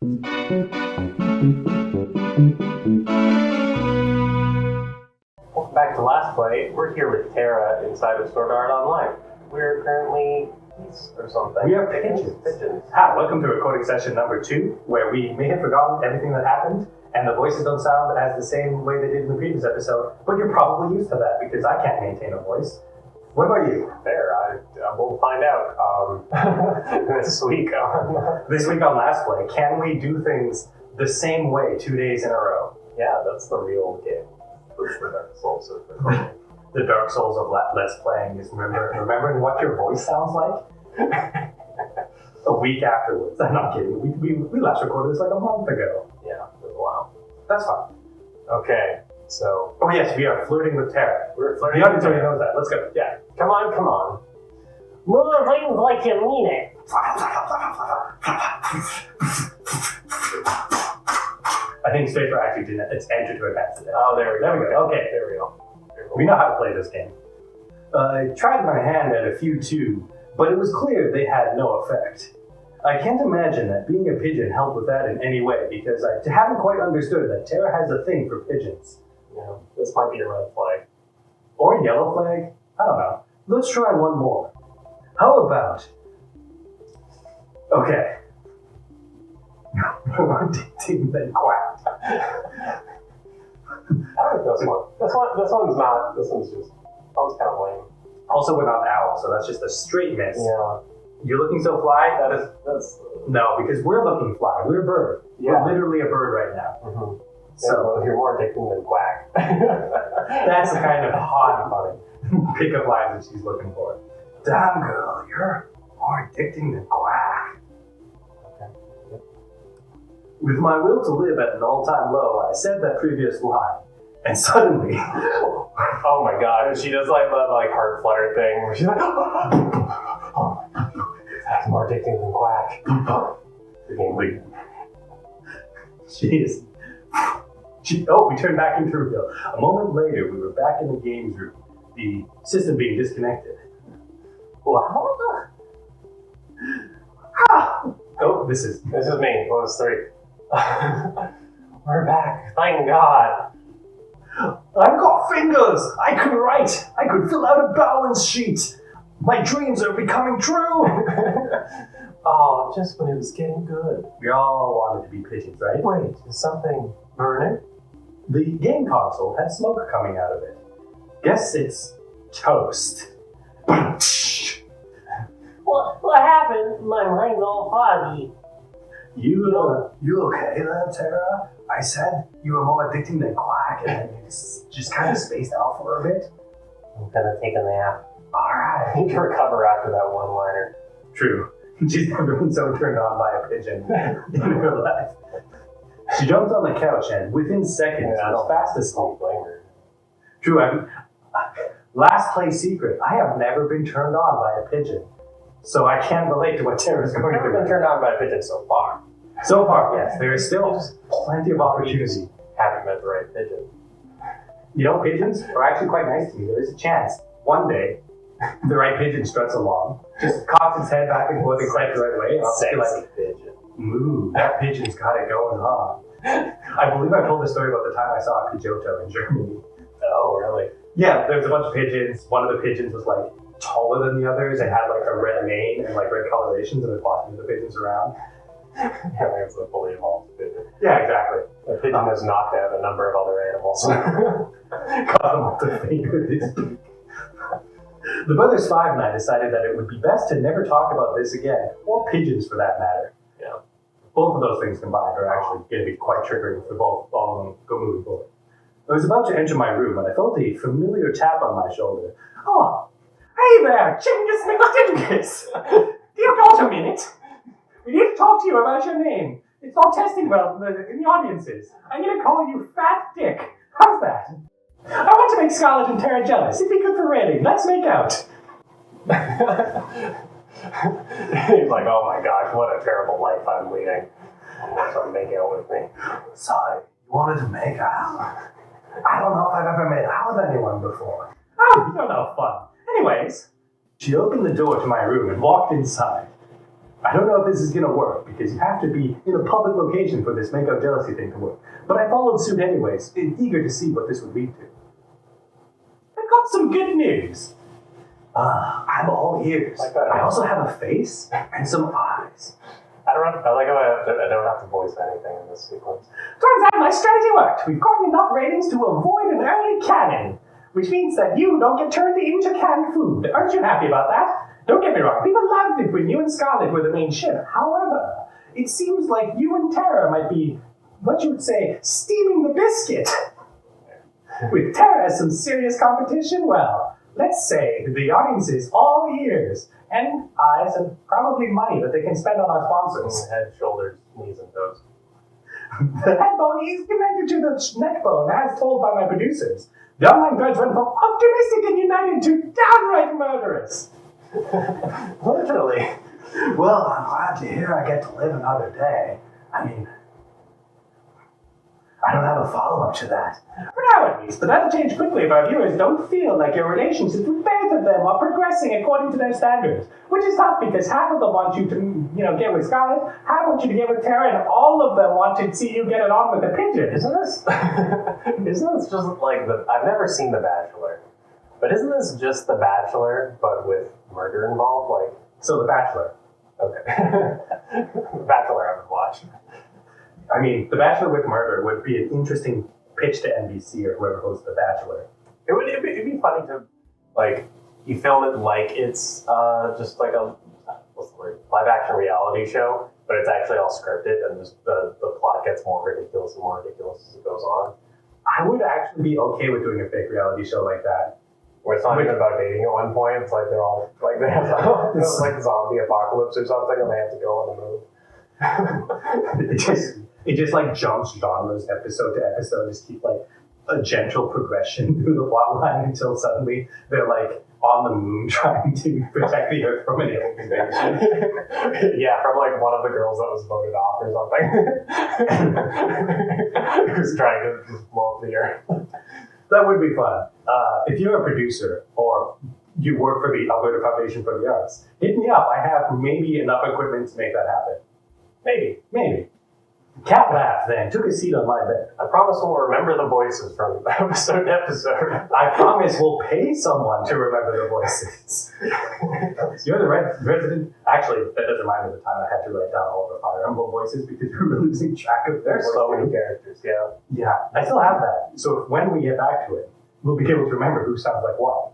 Welcome back to Last Play. We're here with Tara inside of Sword Art Online. We're currently geese or something. We are pigeons. Hi, welcome to recording session number 2, where we may have forgotten everything that happened, and the voices don't sound as the same way they did in the previous episode, but you're probably used to that, because I can't maintain a voice. What about you? We'll find out this week on Last Play. Can we do things the same way 2 days in a row? Yeah, that's the real game. That's the Dark Souls of The Dark Souls of Let's Playing is remembering what your voice sounds like a week afterwards. I'm not kidding. We last recorded this like a month ago. Yeah, it was a while. That's fine. Okay, so... Oh yes, we are flirting with Tara. We're flirting the audience already knows that. Let's go. Yeah, come on. Move things like you mean it. I think space bar actually didn't. It's enter to advance today. Oh, there we go. Okay. There we go. We know how to play this game. I tried my hand at a few too, but it was clear they had no effect. I can't imagine that being a pigeon helped with that in any way, because I haven't quite understood that Tara has a thing for pigeons. Yeah, this might be a red flag. Or a yellow flag? I don't know. Let's try one more. How about... Okay. Ding, then quack. I like this one. This one's just... That was kind of lame. Also, we're not owl, so that's just a straight miss. Yeah. You're looking so fly? That's no, because we're looking fly. We're a bird. Yeah. We're literally a bird right now. Mm-hmm. So you're more addicting than quack. That's the kind of hot and funny pickup line that she's looking for. Damn girl, you're more addicting than quack. Okay. Yep. With my will to live at an all-time low, I said that previous line, and suddenly... Oh my god, she does like that heart flutter thing where she's like, oh my god, that's more addicting than quack. The game lead. Jeez. We turned back into reveal. A moment later, we were back in the games room, the system being disconnected. Wow. Oh, this is me. Bonus 3. We're back. Thank God. I've got fingers! I could write! I could fill out a balance sheet! My dreams are becoming true! Oh, just when it was getting good. We all wanted to be pigeons, right? Wait, is something burning? The game console had smoke coming out of it. Guess it's toast. What happened? My mind's all foggy. You okay there, Tara? I said you were more addicting than quack, and then you just kind of spaced out for a bit. I'm gonna take a nap. Alright. You can recover after that one-liner. True. She's never been so turned on by a pigeon in her life. She jumped on the couch and within seconds was fast asleep. True, last play secret, I have never been turned on by a pigeon. So I can't relate to what Tara's going I've through. never been turned on by a pigeon so far. So far, yes. There is still plenty of opportunity. Haven't met the right pigeon. You know, pigeons are actually quite nice to me. There is a chance one day the right pigeon struts along, just cocks its head back and forth and quite the right way. And I'll be like, pigeon. Ooh, that pigeon's got it going on. I believe I told the story about the time I saw a Pidgeotto in Germany. Oh, really? Yeah, there was a bunch of pigeons. One of the pigeons was like taller than the others and had like a red mane and like red colorations and was walking the pigeons around. Yeah, it's a fully evolved pigeon. Yeah, exactly. A pigeon has knocked out a number of other animals. Caught them with the finger with his beak. The Brothers Five and I decided that it would be best to never talk about this again, or pigeons for that matter. Yeah. Both of those things combined are actually going to be quite triggering for all of them go moving forward. I was about to enter my room when I felt a familiar tap on my shoulder. Oh, hey there, Chingus McDingus! You've got a minute? We need to talk to you about your name. It's not testing well in the audiences. I'm going to call you Fat Dick. How's that? I want to make Scarlett and Tara jealous. It'd be good for rating. Let's make out. He's like, oh my gosh, what a terrible life I'm leading. I want someone to make out with me. So, you wanted to make out? I don't know if I've ever made out with anyone before. Oh, you don't know fun. Anyways, she opened the door to my room and walked inside. I don't know if this is going to work, because you have to be in a public location for this make-up jealousy thing to work. But I followed suit anyways, eager to see what this would lead to. I've got some good news. I'm all ears. I also have a face and some eyes. I like how I don't have to voice anything in this sequence. Turns out my strategy worked. We've gotten enough ratings to avoid an early canon, which means that you don't get turned into canned food. Aren't you happy about that? Don't get me wrong, people loved it when you and Scarlet were the main ship. However, it seems like you and Terra might be, what you would say, steaming the biscuit. With Terra as some serious competition, well, let's say the audience is all ears and eyes and probably money that they can spend on our sponsors. Head, shoulders, knees, and toes. The head bone is connected to the neck bone, as told by my producers. The online birds went from optimistic and united to downright murderous. Literally. Well, I'm glad to hear I get to live another day. I mean, I don't have a follow-up to that. For now, at least, but that'll change quickly if our viewers don't feel like your relationships with both of them are progressing according to their standards. Which is tough because half of them want you to, get with Scarlet, half want you to get with Terra, and all of them want to see you get it on with the pigeon. Isn't this just like I've never seen The Bachelor, but isn't this just The Bachelor, but with murder involved? Like, So, The Bachelor. okay. The Bachelor I would watch. I mean, The Bachelor with murder would be an interesting pitch to NBC or whoever hosts The Bachelor. It'd be funny to, like, you film it like it's just like a, what's the word, live action reality show, but it's actually all scripted and just the plot gets more ridiculous and more ridiculous as it goes on. I would actually be okay with doing a fake reality show like that. Where it's not even about dating at one point, it's like they're all, like they have it's like zombie apocalypse or something and they have to go on the move. It just like jumps genres episode to episode, just keep like a gentle progression through the plot line until suddenly they're like on the moon trying to protect the Earth from an alien invasion. Yeah, from like one of the girls that was voted off or something. Who's trying to just blow up the Earth. That would be fun. If you're a producer or you work for the Alberta Foundation for the Arts, hit me up. I have maybe enough equipment to make that happen. Maybe. Cat laughed then, took a seat on my bed. I promise we'll remember the voices from episode to episode. I promise we'll pay someone to remember the voices. You're the resident. Actually, that doesn't remind me of the time I had to write down all the Fire Emblem voices because we were losing track of their There's so many characters, yeah. Yeah, I still have that. So when we get back to it, we'll be able to remember who sounds like what.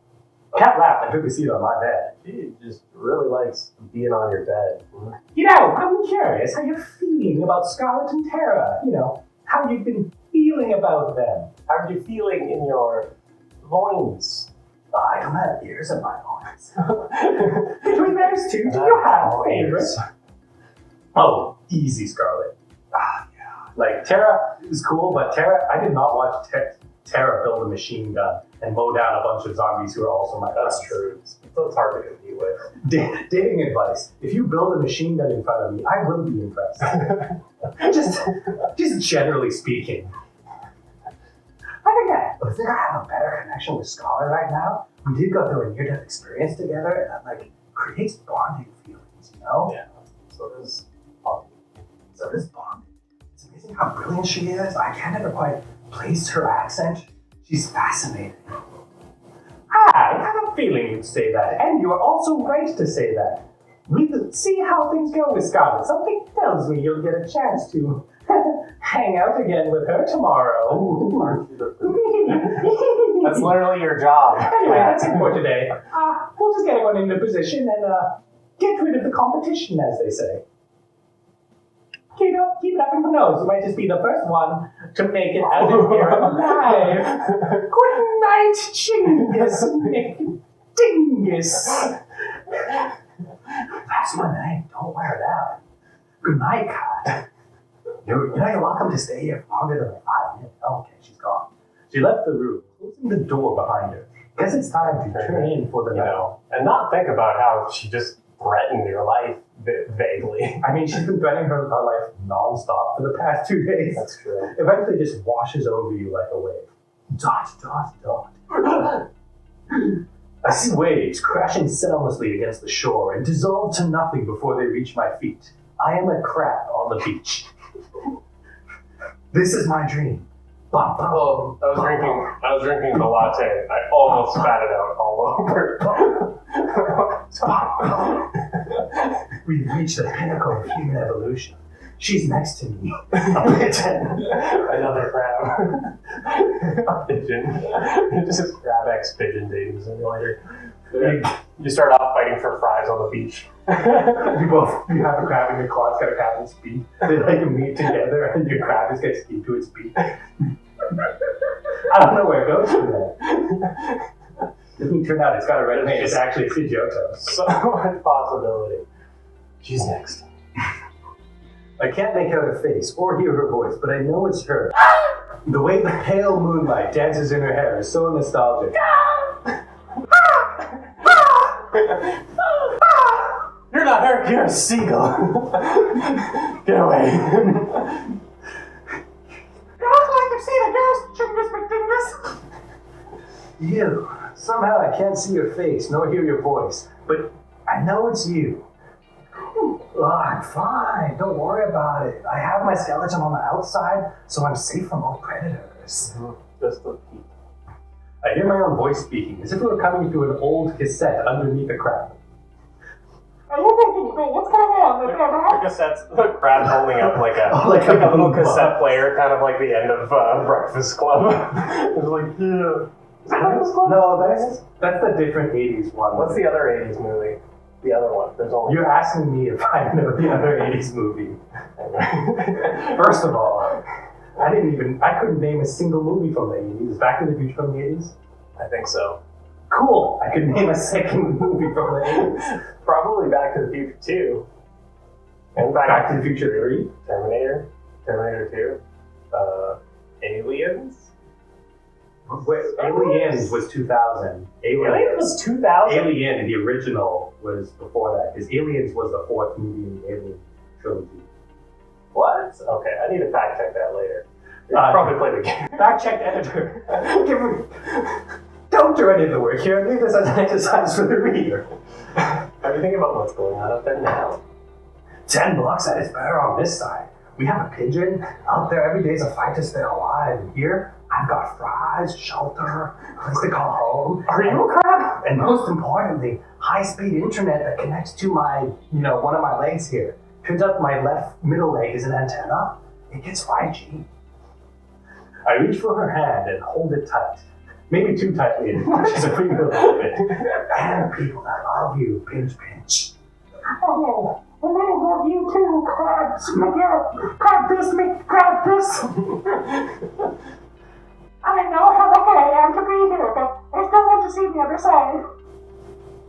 Cat laughed and took a seat on my bed. She just really likes being on your bed. You know, I'm curious how you're feeling about Scarlet and Terra. You know, how you've been feeling about them. How are you feeling in your loins? I don't have ears in my loins. Between those two, do you have favorites? Oh, easy, Scarlet. Yeah. Like, Terra is cool, but I did not watch Terra build a machine gun and mow down a bunch of zombies who are also my friends. That's true. It's hard to compete with. Dating advice. If you build a machine gun in front of me, I will be impressed. just generally speaking. I think I have a better connection with Scholar right now. We did go through a near-death experience together, and that like creates bonding feelings, you know? Yeah. So does Bond. It's amazing how brilliant she is. I can't ever quite place her accent. She's fascinating. I had a feeling you'd say that, and you are also right to say that. We'll see how things go with Scarlet. Something tells me you'll get a chance to hang out again with her tomorrow. That's literally your job. Anyway, that's it for today. We'll just get everyone into position and get rid of the competition, as they say. Keep it up, and who knows, you might just be the first one to make it out of here alive. Good night, Chingus McDingus. That's my name. Don't wear it out. Good night, Cat. You're welcome to stay here for longer than like 5 minutes. Oh, okay, she's gone. She left the room, closing the door behind her. Guess it's time to turn in for the night. And not think about how she just threatened your life vaguely. I mean, she's been threatening her life nonstop for the past 2 days. That's true. Eventually just washes over you like a wave. Dot, dot, dot. I see waves crashing soundlessly against the shore and dissolve to nothing before they reach my feet. I am a crab on the beach. This is my dream. Bum, bum, Well, I was drinking the latte. I almost spat it out all over. We've reached the pinnacle of human evolution. She's next to me. A pigeon. Another crab. A pigeon. Just crab X pigeon dating simulator. You start off fighting for fries on the beach. You have a crab in your claw, it's got a crab in its beak. They like meet together and your crab just gets into its beak. I don't know where it goes from there. Doesn't turn out it's got a red name. It's actually Pidgeotto. So much possibility. She's next. I can't make out her face or hear her voice, but I know it's her. The way the pale moonlight dances in her hair is so nostalgic. You're not her, you're a seagull. Get away. You look like you've seen a ghost, Chingus McDingus. You. Somehow I can't see your face nor hear your voice, but I know it's you. Oh, I'm fine. Don't worry about it. I have my skeleton on the outside, so I'm safe from all predators. Just a peek. I hear my own voice speaking, as if it were coming through an old cassette underneath a crab. Are you thinking of me? What's going on? The cassette's the crab holding up like a Like a little boom cassette box. player, kind of like the end of Breakfast Club. It's like, yeah. No, that's a different 80s one. What's the other 80s movie? The other one. There's only. You're asking me if I know the other 80s movie. First of all, I couldn't name a single movie from the 80s. Is Back to the Future from the 80s? I think so. Cool. I could name a second movie from the 80s. Probably Back to the Future 2. And Back to the Future 3? Terminator 2. Aliens? Wait, Aliens was 2000. Aliens was 2000? Alien, the original, was before that. Because Aliens was the fourth movie in the Alien trilogy. What? Okay, I need to fact check that later. Probably play the game. Fact check editor. Don't do any of the work here. Leave this as an exercise for the reader. Are you thinking about what's going on up there now? 10 blocks at its better on this side. We have a pigeon. Out there every day's a fight to stay alive. And here, I've got fries, shelter, a place to call home. Are you a crab? And most importantly, high-speed internet that connects to my, one of my legs here. Turns out my left middle leg is an antenna. It gets 5G. I reach for her hand and hold it tight. Maybe too tightly, it pushes her finger a little bit. And people that love you, pinch, pinch. Oh, and I love you too, crabs. Crab this, crab this. I know how lucky I am to be here, but I still want to see the other side.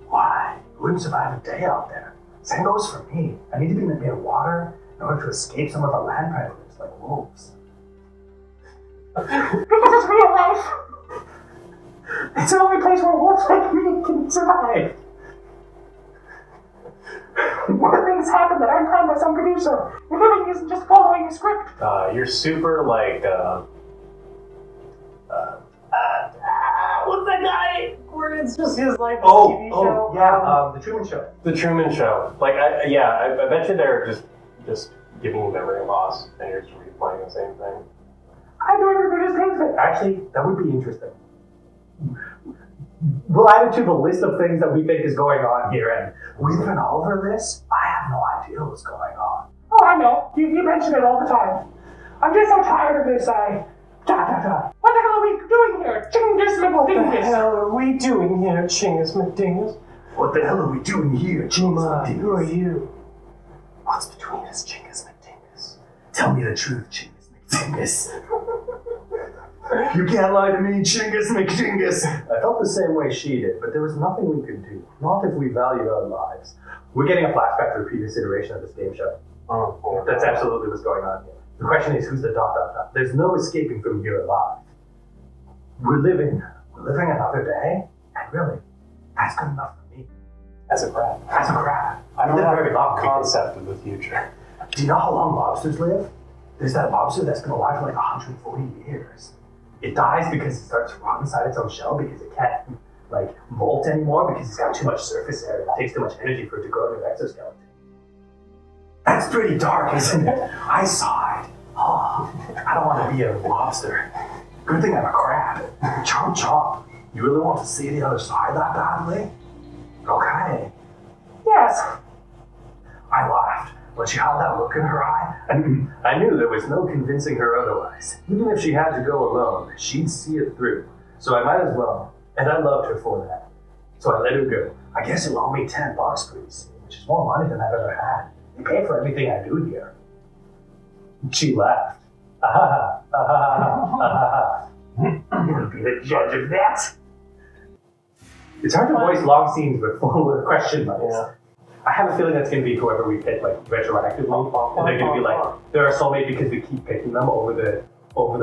Why? Wouldn't survive a day out there. Same goes for me. I need to be near water in order to escape some of the land predators like wolves. Because it's real life. It's the only place where wolves like me can survive. What if things happen that aren't planned by some producer? Your living isn't just following a script. You're super like, what's that guy? Where it's just his life as a TV show? The Truman Show. The Truman Show. Like, I bet you they're just giving you memory loss, and you're just replaying the same thing. I do everything just takes it. Actually, that would be interesting. We'll add it to the list of things that we think is going on here, and we've been over this. I have no idea what's going on. Oh, I know. You mention it all the time. I'm just so tired of this, What the hell are we doing here? Chingus What the McDingus. hell are we doing here, Chingus McDingus? What the hell are we doing here, Chuma, Chingus who are McDingus? you? What's between us, Chingus McDingus? Tell me the truth, Chingus McDingus. You can't lie to me, Chingus McDingus. I felt the same way she did, but there was nothing we could do. Not if we valued our lives. We're getting a flashback to a previous iteration of this game show. Oh, That's absolutely what's going on here. The question is, who's the ... There's no escaping from here alive. We're living another day, and really, that's good enough for me. As a crab. As a crab. I don't live have very long. a concept of the future. Do you know how long lobsters live? There's that lobster that's been alive for like 140 years. It dies because it starts to rot inside its own shell because it can't molt anymore because he's got too much surface area. It takes too much energy for it to grow into an exoskeleton. That's pretty dark, isn't it? I saw it. Oh, I don't want to be a lobster. Good thing I'm a crab. Chomp chomp. You really want to see the other side that badly? Okay. Yes. I laughed when she had that look in her eye, and I knew there was no convincing her otherwise. Even if she had to go alone, she'd see it through. So I might as well, and I loved her for that. So I let her go. I guess you'll owe me $10 please, which is more money than I've ever had. You pay for everything I do here. She laughed. You'll be the judge of that. It's hard to voice long scenes with full of question marks. Yeah. I have a feeling that's going to be whoever we pick, retroactively. And they're going to be they're our soulmate because we keep picking them over the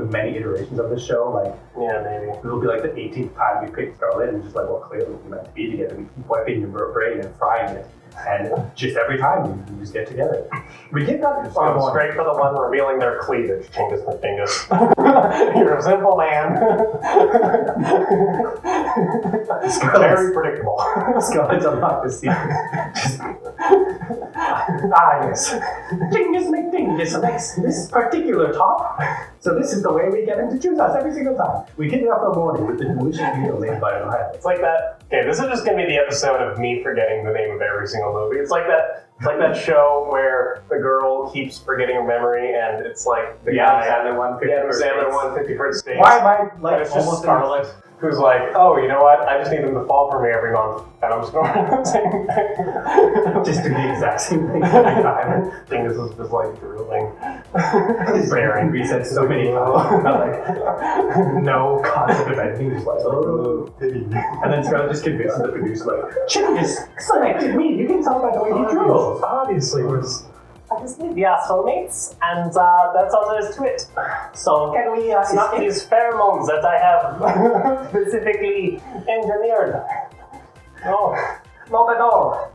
many iterations of the show. Yeah, maybe. It'll be the 18th time we picked Scarlet, and just well, clearly we're meant to be together. We keep wiping your brain and frying it. And just every time we just get together. We get that Straight for the one revealing their cleavage, Chingus McDingus. You're a simple man. Very predictable. Scarlet's unlocked the secret. Yes. Dingus McDingus makes this particular top. So this is the way we get him to choose us every single time. We get it up in the morning with the delicious meal made by Violet. It's like that. Okay, this is just gonna be the episode of me forgetting the name of every single movie. It's like that show where the girl keeps forgetting her memory, and it's like the guy. Sandler one, 51st Dates. Why am I And it's just Scarlet, who's like, oh, you know what? I just need them to fall for me every month, and I'm just going to do the same thing. Just do the exact same thing every time. I think this is just drooling. His brain resets so many times. No concept of anything, just and then Scarlet just convinces the producer, Chingus selected me. You can tell by the way he drools. Obviously, we are soulmates, and that's all there is to it. So, Can we it's not these pheromones that I have specifically engineered. No, not at all.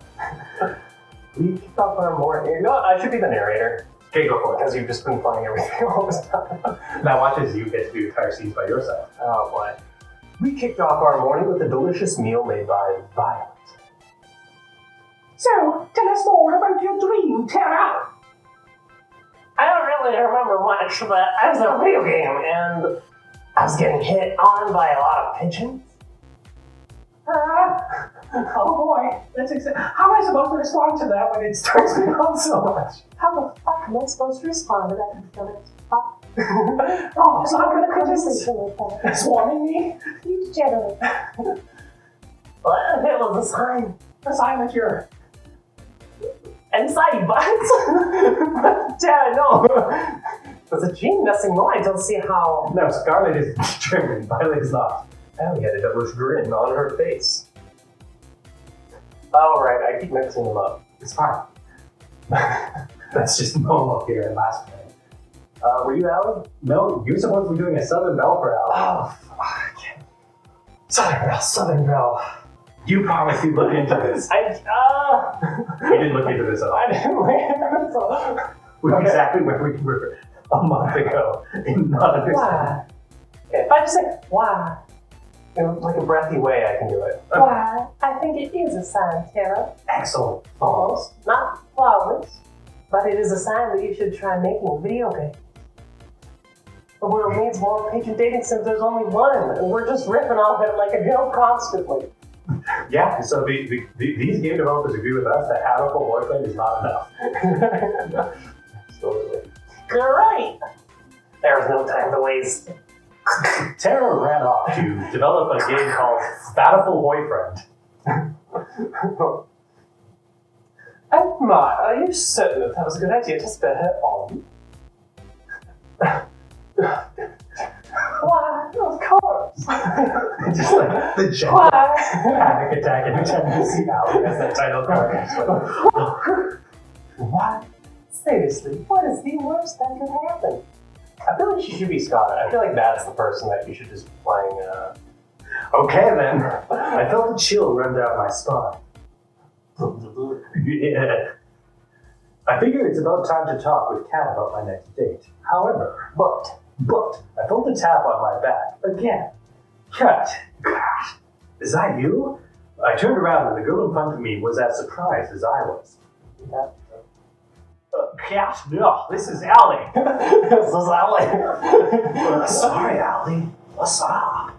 we kicked off our morning. You know what? I should be the narrator. Okay, go for it. Because you've just been playing everything all this time. Now watch as you get to do entire scenes by yourself. Oh boy. We kicked off our morning with a delicious meal made by Violet. So, tell us more about your dream, Tara. I don't really remember much, but I was in a video game and I was getting hit on by a lot of pigeons. Oh boy, that's how am I supposed to respond to that when it starts me on so much? How the fuck am I supposed to respond to that? Oh, so I'm gonna conversation like that. swarming me? You degenerate. Well, it was a sign. A sign that you're Inside bites? Yeah, no. There's a gene missing. No, I don't see how. No, Scarlet is determined. Violet is not. Oh, yeah, the devilish grin on her face. Oh, right, I keep mixing them up. It's fine. That's just normal here in last play. Were you Allie? No, you're supposed to be doing a Southern Belle for Allie. Oh, fuck. Southern Belle. You promised you'd look into this. We didn't look into this at all. I didn't look into this at all. We're exactly where we were a month ago in not understanding. Why? Okay, if I just say, why? In like a breathy way, I can do it. Why? I think it is a sign, Tara. Excellent. Almost. Not flawless, but it is a sign that you should try making a video game. The world needs more patient dating since there's only one, and we're just ripping off it like a joke constantly. Yeah, so these game developers agree with us that having a full boyfriend is not enough. Absolutely. You're right. There was no time to waste. Tara ran off to develop a game called Battleful Boyfriend. Emma, are you certain that was a good idea to spare her on? Why, of course. Just like the general panic attack every time you see Allie as that title card. What? Seriously, what is the worst that could happen? I feel like she should be Scottish. I feel like that's the person that you should just be playing. Okay then. I felt a chill run down my spine. Yeah. I figure it's about time to talk with Kat about my next date. However, but I felt a tap on my back again. Kat, gosh, is that you? I turned around and the girl in front of me was as surprised as I was. Yes, no, this is Allie. This is Allie. Sorry, Allie. What's up?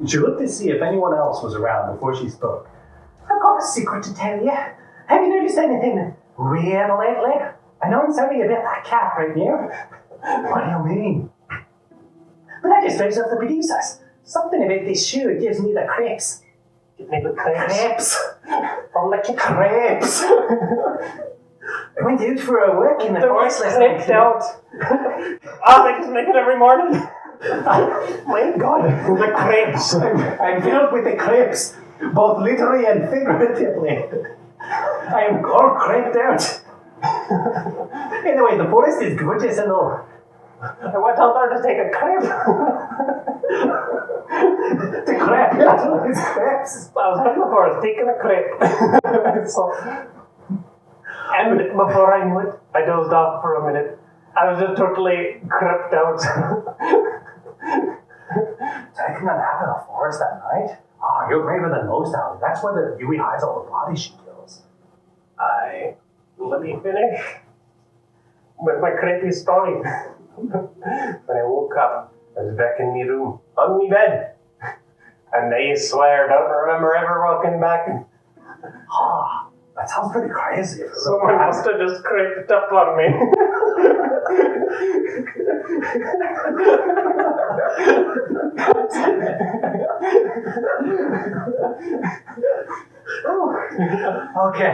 She looked to see if anyone else was around before she spoke. I've got a secret to tell you. Have you noticed anything weird lately? I know I'm sounding a bit like a cat right now. What do you mean? But I just froze off the producers. Something about this shoe gives me the creeps. Give me the crepes. Crepes. From the kitchen. Crepes. I went out for a walk in the forest last night. Crepes out. Oh, they just make it every morning. My God, the crepes. I'm filled with the crepes, both literally and figuratively. I am all creped out. Anyway, the forest is gorgeous and all. I went out there to take a crepe. The crepe, it's crepes. I was out in the forest taking a crepe. And before I knew it, I dozed off for a minute. I was just totally creeped out. Taking a nap in a forest at night? Oh, you're braver than most, Allie. That's where the Yui hides all the bodies she kills. Let me finish with my creepy story. When I woke up, I was back in my room, on my bed. And I swear, I don't remember ever walking back. Ah, that sounds pretty crazy. Someone must have just creeped up on me. Okay.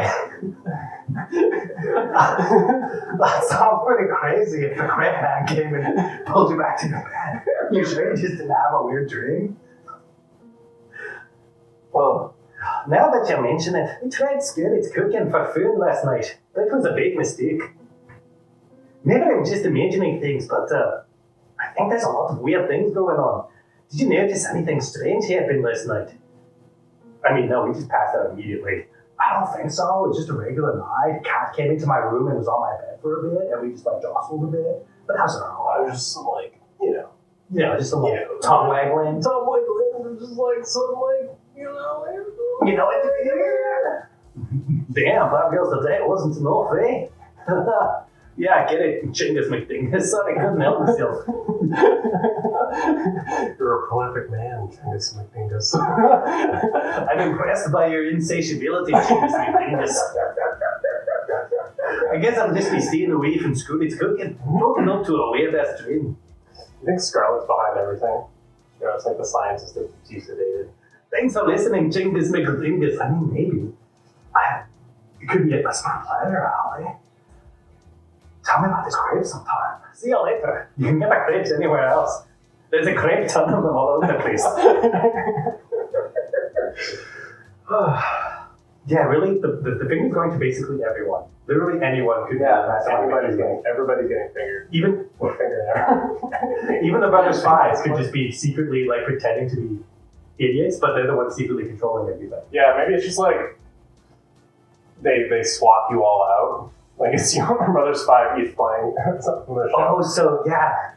That sounds pretty crazy if the crepe man came and pulled you back to your bed. You sure you just didn't have a weird dream? Well, now that you mention it, we tried Spirit's cooking for food last night. That was a big mistake. Maybe I'm just imagining things, but I think there's a lot of weird things going on. Did you notice anything strange happened last night? I mean, no, we just passed out immediately. I don't think so. It was just a regular night. Cat came into my room and was on my bed for a bit, and we just like jostled a bit. But that's all. I was just like, Just some like tongue waggling. Tom Wiggling, just like some like, You know what? Damn, 5 girls a day wasn't enough, eh? Yeah, I get it. Chingus McDingus. Sorry, I couldn't help myself. You're a prolific man, Chingus McDingus. I'm impressed by your insatiability, Chingus McDingus. I guess I'll just be staying away from Scooty's cooking. Woken up to a weird-ass dream. You think Scarlett's behind everything? It's like the scientist that keeps you sedated. Thanks for listening, Chingus McDingus. I mean, maybe. It could be a smart pleasure, Allie. Tell me about this crepe sometime. See you later. You can get the crepes anywhere else. There's a crepe ton of them all over the place. Yeah, really, the finger's going to basically everyone. Literally anyone could. Everybody's getting fingered. Even Or finger even the Brothers Fives could just be secretly like pretending to be idiots, but they're the ones secretly controlling everything. Yeah, maybe it's just like they swap you all out. Like it's your Brothers Five each playing something from the show. Oh, so yeah.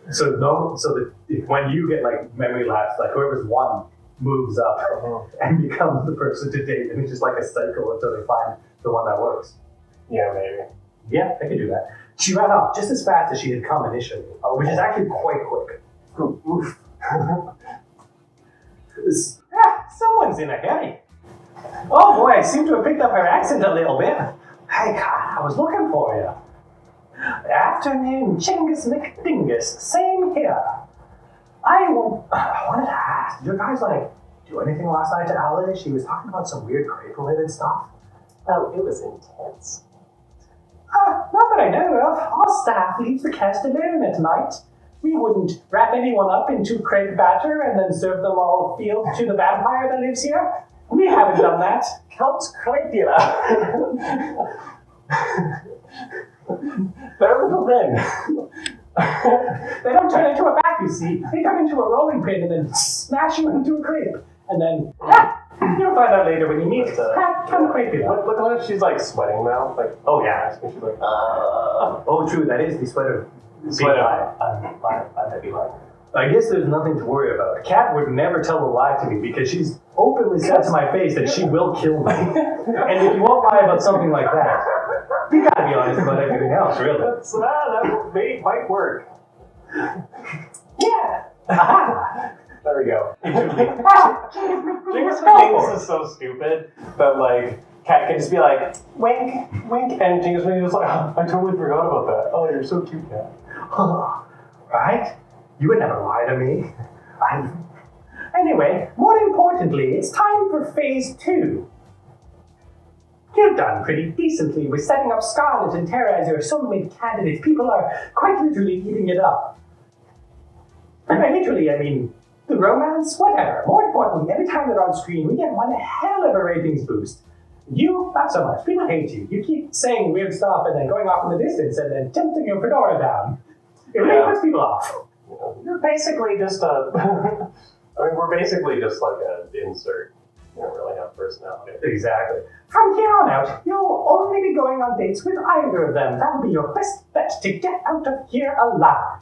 When you get like memory lapse, like whoever's won moves up and becomes the person to date, and it's just like a cycle until they find the one that works. Yeah, maybe. Yeah, I could do that. She ran off just as fast as she had come initially, which is actually quite quick. Oof. Someone's in a hurry. Oh boy, I seem to have picked up her accent a little bit. Hey, Kat, I was looking for you. Afternoon, Chingus McDingus. Same here. I wanted to ask, did your guys do anything last night to Allie? She was talking about some weird crepe-related stuff. Oh, it was intense. Not that I know of. Our staff leaves the cast alone at night. We wouldn't wrap anyone up into crepe batter and then serve them all field to the vampire that lives here. We haven't done that. Count Crepula. They're little men. They don't turn into a bat, you see. They turn into a rolling pin and then smash you into a crepe. And then, you'll find out later when you meet. Count Crepula. Look at her, she's like sweating now. Like, Oh, yeah. and she's like, Oh, true. That is the sweater. I'm heavy line. I guess there's nothing to worry about. Kat would never tell a lie to me because she's openly said to my face that she will kill me. And if you won't lie about something like that, you gotta be honest about everything else, really. That might work. Yeah. There we go. Let's Jingus is so stupid that like Cat can just be like wink, wink, and Jingus is just like, oh, I totally forgot about that. Oh, you're so cute, Cat. Right? You would never lie to me. Anyway, more importantly, it's time for phase 2. You've done pretty decently with setting up Scarlet and Terra as your soulmate candidates. People are quite literally eating it up. And by literally, I mean the romance, whatever. More importantly, every time they're on screen, we get one hell of a ratings boost. You, not so much. People hate you. You keep saying weird stuff and then going off in the distance and then tilting your fedora down. It really puts people off. You're basically just a. I mean, we're basically just like an insert. You don't really have personality. Exactly. From here on out, you'll only be going on dates with either of them. That will be your best bet to get out of here alive.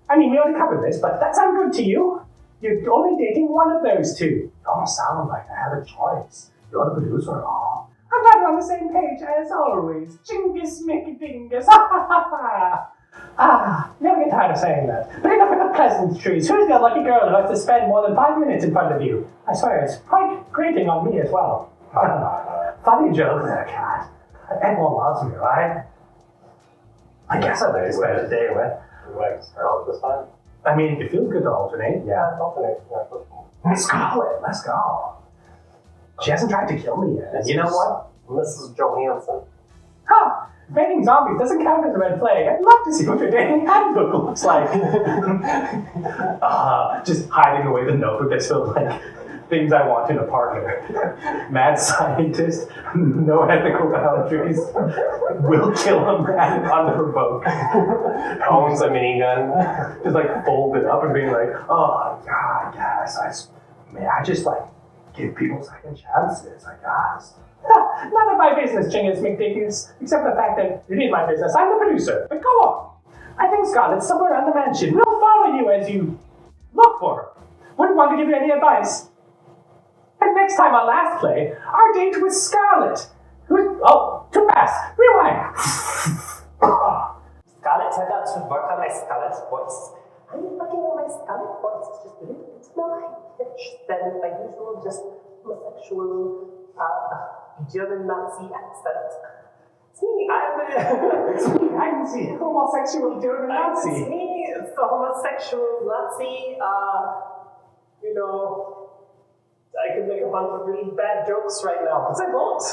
I mean, we already covered this, but that sound good to you? You're only dating one of those two. Don't sound like I have a choice. You're the producer. Oh, I'm glad we're on the same page as always. Jingus McDingus. Never get tired of saying that. But enough with the pleasantries. Who's the lucky girl who has to spend more than 5 minutes in front of you? I swear, it's quite grating on me as well. Funny joke there, Cat. Everyone loves me, right? I guess I'd like to spend a day with. Like Scarlet this time? I mean, it feels good to alternate. Yeah, alternate. Yeah. Scarlet, let's go. She hasn't tried to kill me yet. And you know what? Mrs. Johansson. Huh! Dating zombies doesn't count as a red flag. I'd love to see what your dating handbook looks like. Just hiding away the notebook that's filled with like things I want in a partner. Mad scientist, no ethical boundaries, will kill a man unprovoked. Owns a minigun. Just like fold it up and being like, oh God, yes, I just like give people second chances, I guess. None of my business, Jingus McDickens, except the fact that it is my business. I'm the producer. But go on. I think Scarlett's somewhere around the mansion. We'll follow you as you look for her. Wouldn't want to give you any advice. And next time on Last Play, our date with Scarlett. Oh, too fast. Rewind. Scarlett turned out to work on my Scarlet voice. I'm working on my Scarlet voice. It's just a little bit more high pitched than my usual, just homosexual, German Nazi accent. It's me, I'm the homosexual German Nazi. It's me, it's the homosexual Nazi, you know, I could make a bunch of really bad jokes right now, but I won't.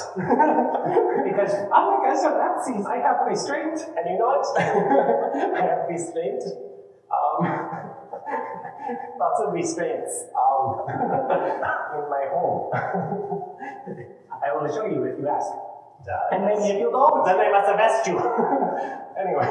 Because unlike us Nazis, I have restraint. And you know what? I have restraint. Lots of restraints in my home. I will show you if you ask. And maybe if you don't, Then I must arrest you. Anyway.